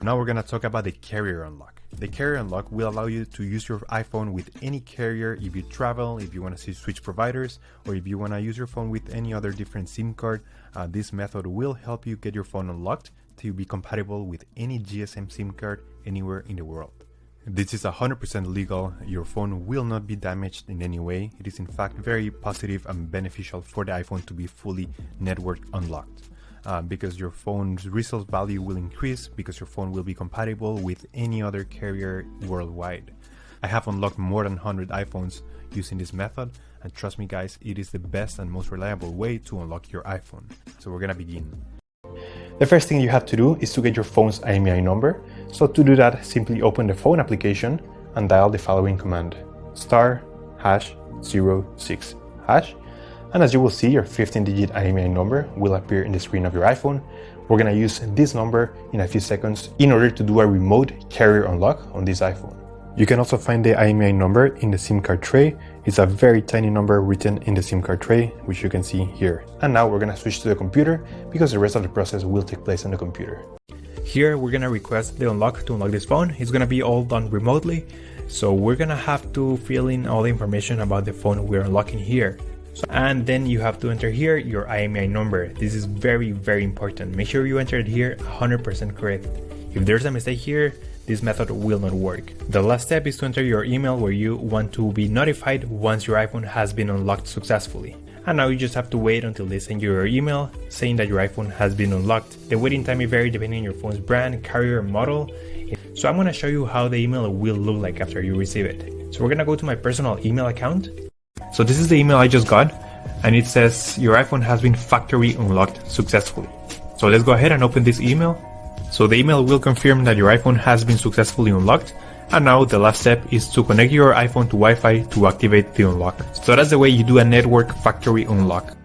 Now we're gonna talk about the carrier unlock. The carrier unlock will allow you to use your iPhone with any carrier if you travel, if you want to switch providers, or if you want to use your phone with any other different SIM card. This method will help you get your phone unlocked to be compatible with any GSM SIM card anywhere in the world. This is 100% legal. Your phone will not be damaged in any way. It is in fact very positive and beneficial for the iPhone to be fully network unlocked. Because your phone's resale value will increase because your phone will be compatible with any other carrier worldwide. I have unlocked more than 100 iPhones using this method, and trust me guys, it is the best and most reliable way to unlock your iPhone. So we're gonna begin. The first thing you have to do is to get your phone's IMEI number. So to do that, simply open the phone application and dial the following command: *#06#. And as you will see, your 15-digit IMEI number will appear in the screen of your iPhone. We're gonna use this number in a few seconds in order to do a remote carrier unlock on this iPhone. You can also find the IMEI number in the SIM card tray. It's a very tiny number written in the SIM card tray, which you can see here. And now we're gonna switch to the computer because the rest of the process will take place on the computer. Here, we're gonna request the unlock to unlock this phone. It's gonna be all done remotely. So we're gonna have to fill in all the information about the phone we're unlocking here. And then you have to enter here your IMEI number. This is very, very important. Make sure you enter it here 100% correct. If there's a mistake here, this method will not work. The last step is to enter your email where you want to be notified once your iPhone has been unlocked successfully. And now you just have to wait until they send you your email saying that your iPhone has been unlocked. The waiting time may vary depending on your phone's brand, carrier, and model. So I'm gonna show you how the email will look like after you receive it. So we're gonna go to my personal email account. So this is the email I just got, and it says your iPhone has been factory unlocked successfully. So let's go ahead and open this email. So the email will confirm that your iPhone has been successfully unlocked, and now the last step is to connect your iPhone to Wi-Fi to activate the unlock. So that's the way you do a network factory unlock.